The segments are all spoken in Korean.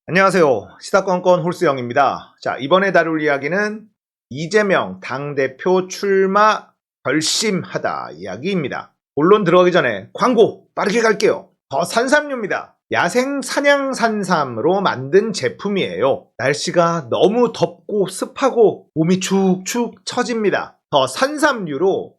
안녕하세요. 시사건건 홀수영입니다. 자, 이번에 다룰 이야기는 이재명 당대표 출마 결심하다 이야기입니다. 본론 들어가기 전에 광고 빠르게 갈게요. 더 산삼류입니다. 야생 산양 산삼으로 만든 제품이에요. 날씨가 너무 덥고 습하고 몸이 축축 처집니다. 더 산삼류로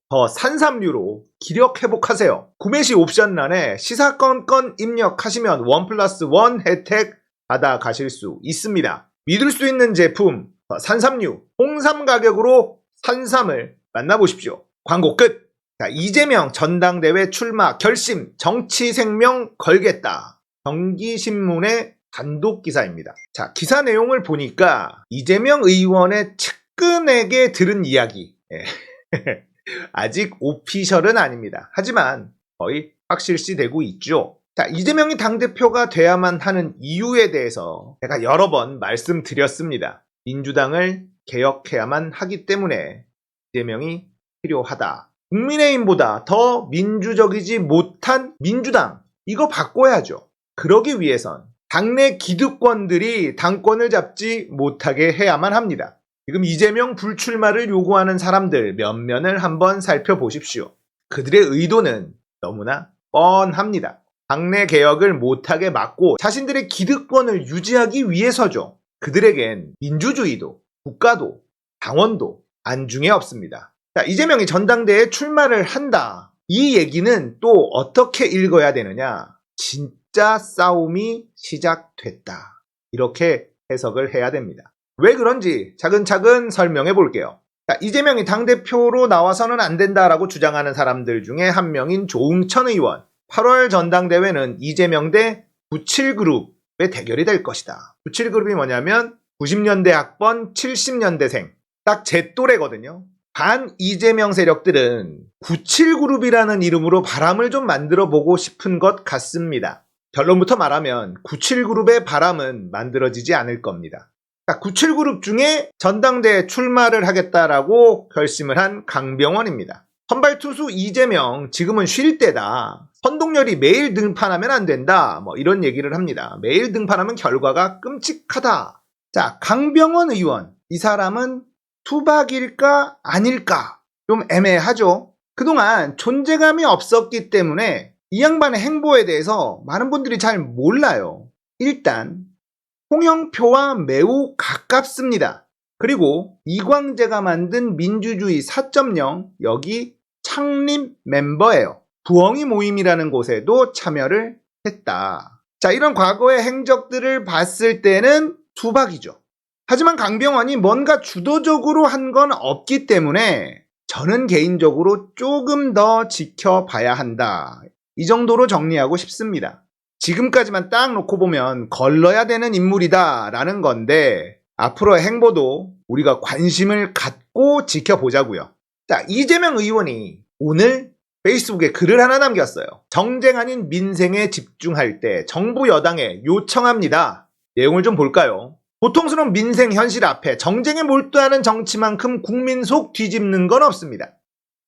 기력 회복하세요. 구매 시 옵션란에 시사건건 입력하시면 1+1 혜택 받아가실 수 있습니다. 믿을 수 있는 제품 산삼류 홍삼 가격으로 산삼을 만나보십시오. 광고 끝. 자, 이재명 전당대회 출마 결심 정치 생명 걸겠다. 경기신문의 단독 기사입니다. 자, 기사 내용을 보니까 이재명 의원의 측근에게 들은 이야기. 아직 오피셜은 아닙니다. 하지만 거의 확실시되고 있죠. 자, 이재명이 당대표가 돼야만 하는 이유에 대해서 제가 여러 번 말씀드렸습니다. 민주당을 개혁해야만 하기 때문에 이재명이 필요하다. 국민의힘보다 더 민주적이지 못한 민주당, 이거 바꿔야죠. 그러기 위해선 당내 기득권들이 당권을 잡지 못하게 해야만 합니다. 지금 이재명 불출마를 요구하는 사람들 면면을 한번 살펴보십시오. 그들의 의도는 너무나 뻔합니다. 당내 개혁을 못하게 막고 자신들의 기득권을 유지하기 위해서죠. 그들에겐 민주주의도 국가도 당원도 안중에 없습니다. 자, 이재명이 전당대회에 출마를 한다. 이 얘기는 또 어떻게 읽어야 되느냐? 진짜 싸움이 시작됐다. 이렇게 해석을 해야 됩니다. 왜 그런지 차근차근 설명해 볼게요. 자, 이재명이 당대표로 나와서는 안 된다라고 주장하는 사람들 중에 한 명인 조응천 의원. 8월 전당대회는 이재명 대 97그룹의 대결이 될 것이다. 97그룹이 뭐냐면 90년대 학번 70년대생. 딱 제 또래거든요. 반 이재명 세력들은 97그룹이라는 이름으로 바람을 좀 만들어 보고 싶은 것 같습니다. 결론부터 말하면 97그룹의 바람은 만들어지지 않을 겁니다. 97그룹 중에 전당대회 출마를 하겠다라고 결심을 한 강병원입니다. 선발투수 이재명 지금은 쉴 때다. 선동열이 매일 등판하면 안 된다. 이런 얘기를 합니다. 매일 등판하면 결과가 끔찍하다. 자, 강병원 의원. 이 사람은 투박일까 아닐까 좀 애매하죠. 그동안 존재감이 없었기 때문에 이 양반의 행보에 대해서 많은 분들이 잘 몰라요. 일단 홍영표와 매우 가깝습니다. 그리고 이광재가 만든 민주주의 4.0 여기 창립 멤버예요. 부엉이 모임이라는 곳에도 참여를 했다. 자, 이런 과거의 행적들을 봤을 때는 투박이죠. 하지만 강병원이 뭔가 주도적으로 한 건 없기 때문에 저는 개인적으로 조금 더 지켜봐야 한다. 이 정도로 정리하고 싶습니다. 지금까지만 딱 놓고 보면 걸러야 되는 인물이다 라는 건데 앞으로의 행보도 우리가 관심을 갖고 지켜보자고요. 자, 이재명 의원이 오늘 페이스북에 글을 하나 남겼어요. 정쟁 아닌 민생에 집중할 때 정부 여당에 요청합니다. 내용을 좀 볼까요? 고통스러운 민생 현실 앞에 정쟁에 몰두하는 정치만큼 국민 속 뒤집는 건 없습니다.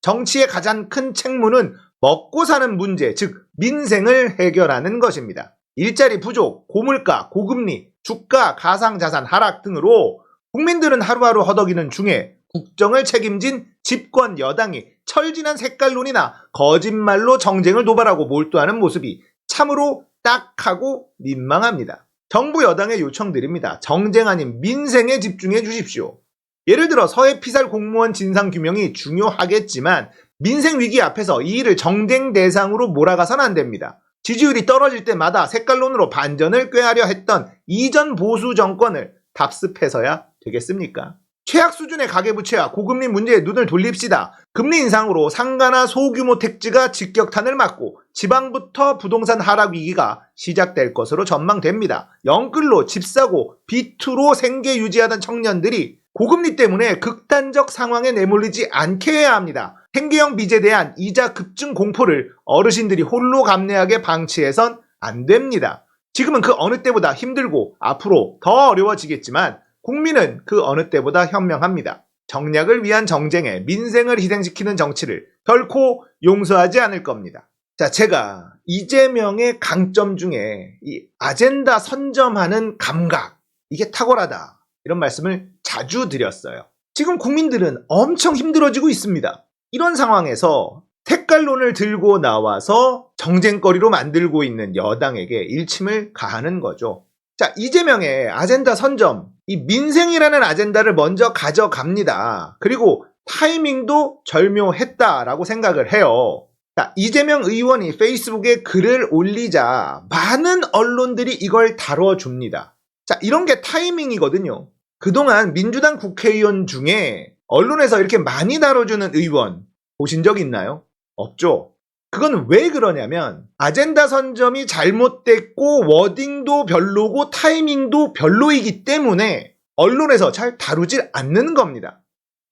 정치의 가장 큰 책무는 먹고 사는 문제, 즉 민생을 해결하는 것입니다. 일자리 부족, 고물가, 고금리, 주가, 가상자산 하락 등으로 국민들은 하루하루 허덕이는 중에 국정을 책임진 집권 여당이 철진한 색깔론이나 거짓말로 정쟁을 도발하고 몰두하는 모습이 참으로 딱하고 민망합니다. 정부 여당에 요청드립니다. 정쟁 아닌 민생에 집중해 주십시오. 예를 들어 서해 피살 공무원 진상규명이 중요하겠지만 민생 위기 앞에서 이 일을 정쟁 대상으로 몰아가선 안 됩니다. 지지율이 떨어질 때마다 색깔론으로 반전을 꾀하려 했던 이전 보수 정권을 답습해서야 되겠습니까? 최악 수준의 가계부채와 고금리 문제에 눈을 돌립시다. 금리 인상으로 상가나 소규모 택지가 직격탄을 맞고 지방부터 부동산 하락 위기가 시작될 것으로 전망됩니다. 영끌로 집 사고 비투로 생계 유지하던 청년들이 고금리 때문에 극단적 상황에 내몰리지 않게 해야 합니다. 생계형 빚에 대한 이자 급증 공포를 어르신들이 홀로 감내하게 방치해선 안 됩니다. 지금은 그 어느 때보다 힘들고 앞으로 더 어려워지겠지만 국민은 그 어느 때보다 현명합니다. 정략을 위한 정쟁에 민생을 희생시키는 정치를 결코 용서하지 않을 겁니다. 자, 제가 이재명의 강점 중에 이 아젠다 선점하는 감각, 이게 탁월하다, 이런 말씀을 자주 드렸어요. 지금 국민들은 엄청 힘들어지고 있습니다. 이런 상황에서 색깔론을 들고 나와서 정쟁거리로 만들고 있는 여당에게 일침을 가하는 거죠. 자, 이재명의 아젠다 선점, 이 민생이라는 아젠다를 먼저 가져갑니다. 그리고 타이밍도 절묘했다라고 생각을 해요. 자, 이재명 의원이 페이스북에 글을 올리자 많은 언론들이 이걸 다뤄줍니다. 자, 이런 게 타이밍이거든요. 그동안 민주당 국회의원 중에 언론에서 이렇게 많이 다뤄주는 의원 보신 적 있나요? 없죠. 그건 왜 그러냐면 아젠다 선점이 잘못됐고 워딩도 별로고 타이밍도 별로이기 때문에 언론에서 잘 다루질 않는 겁니다.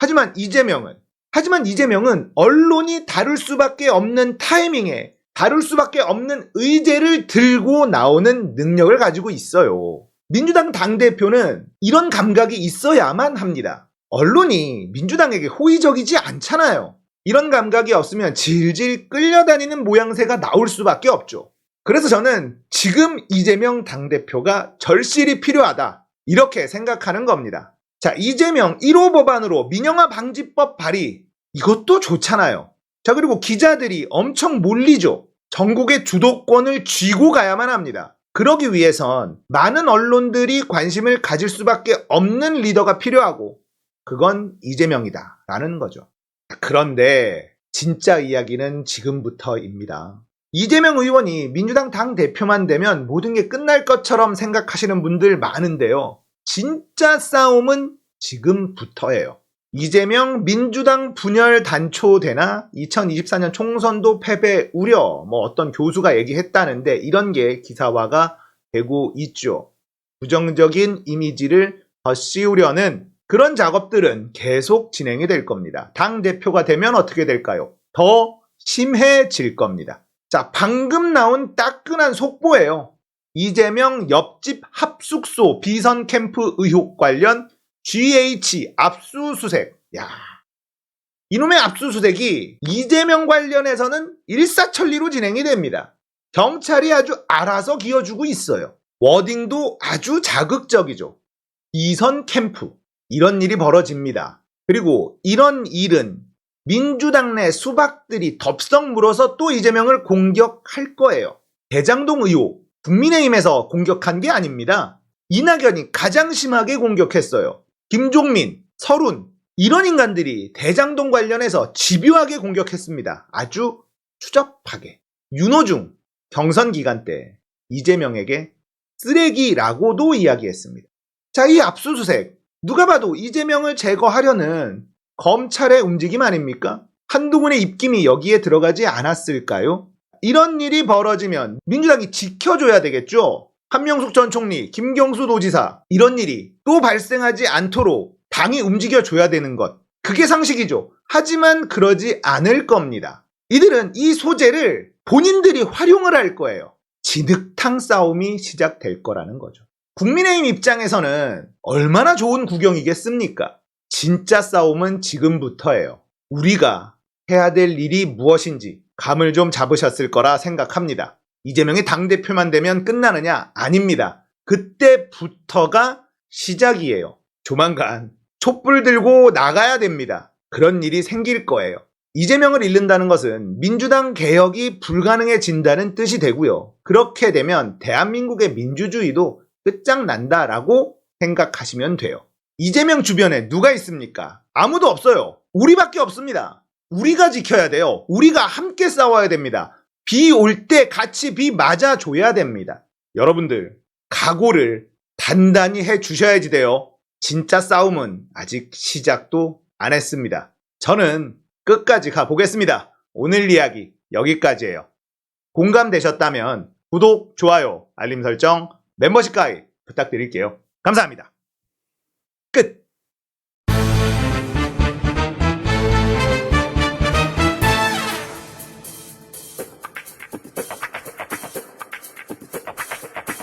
하지만 이재명은 언론이 다룰 수밖에 없는 타이밍에 다룰 수밖에 없는 의제를 들고 나오는 능력을 가지고 있어요. 민주당 당대표는 이런 감각이 있어야만 합니다. 언론이 민주당에게 호의적이지 않잖아요. 이런 감각이 없으면 질질 끌려다니는 모양새가 나올 수밖에 없죠. 그래서 저는 지금 이재명 당대표가 절실히 필요하다, 이렇게 생각하는 겁니다. 자, 이재명 1호 법안으로 민영화 방지법 발의, 이것도 좋잖아요. 자, 그리고 기자들이 엄청 몰리죠. 전국의 주도권을 쥐고 가야만 합니다. 그러기 위해선 많은 언론들이 관심을 가질 수밖에 없는 리더가 필요하고, 그건 이재명이다 라는 거죠. 그런데 진짜 이야기는 지금부터입니다. 이재명 의원이 민주당 당대표만 되면 모든 게 끝날 것처럼 생각하시는 분들 많은데요. 진짜 싸움은 지금부터예요. 이재명 민주당 분열 단초되나 2024년 총선도 패배 우려, 어떤 교수가 얘기했다는데 이런 게 기사화가 되고 있죠. 부정적인 이미지를 더 씌우려는 그런 작업들은 계속 진행이 될 겁니다. 당대표가 되면 어떻게 될까요? 더 심해질 겁니다. 자, 방금 나온 따끈한 속보예요. 이재명 옆집 합숙소 비선 캠프 의혹 관련 GH 압수수색. 야, 이놈의 압수수색이 이재명 관련해서는 일사천리로 진행이 됩니다. 경찰이 아주 알아서 기어주고 있어요. 워딩도 아주 자극적이죠. 비선 캠프. 이런 일이 벌어집니다. 그리고 이런 일은 민주당 내 수박들이 덥석 물어서 또 이재명을 공격할 거예요. 대장동 의혹, 국민의힘에서 공격한 게 아닙니다. 이낙연이 가장 심하게 공격했어요. 김종민, 설훈, 이런 인간들이 대장동 관련해서 집요하게 공격했습니다. 아주 추접하게. 윤호중, 경선 기간 때 이재명에게 쓰레기라고도 이야기했습니다. 자, 이 압수수색, 누가 봐도 이재명을 제거하려는 검찰의 움직임 아닙니까? 한동훈의 입김이 여기에 들어가지 않았을까요? 이런 일이 벌어지면 민주당이 지켜줘야 되겠죠? 한명숙 전 총리, 김경수 도지사, 이런 일이 또 발생하지 않도록 당이 움직여줘야 되는 것. 그게 상식이죠. 하지만 그러지 않을 겁니다. 이들은 이 소재를 본인들이 활용을 할 거예요. 진흙탕 싸움이 시작될 거라는 거죠. 국민의힘 입장에서는 얼마나 좋은 구경이겠습니까? 진짜 싸움은 지금부터예요. 우리가 해야 될 일이 무엇인지 감을 좀 잡으셨을 거라 생각합니다. 이재명이 당대표만 되면 끝나느냐? 아닙니다. 그때부터가 시작이에요. 조만간 촛불 들고 나가야 됩니다. 그런 일이 생길 거예요. 이재명을 잃는다는 것은 민주당 개혁이 불가능해진다는 뜻이 되고요. 그렇게 되면 대한민국의 민주주의도 끝장난다라고 생각하시면 돼요. 이재명 주변에 누가 있습니까? 아무도 없어요. 우리밖에 없습니다. 우리가 지켜야 돼요. 우리가 함께 싸워야 됩니다. 비 올 때 같이 비 맞아줘야 됩니다. 여러분들, 각오를 단단히 해주셔야지 돼요. 진짜 싸움은 아직 시작도 안 했습니다. 저는 끝까지 가보겠습니다. 오늘 이야기 여기까지예요. 공감되셨다면 구독, 좋아요, 알림 설정, 멤버십 가입 부탁드릴게요. 감사합니다.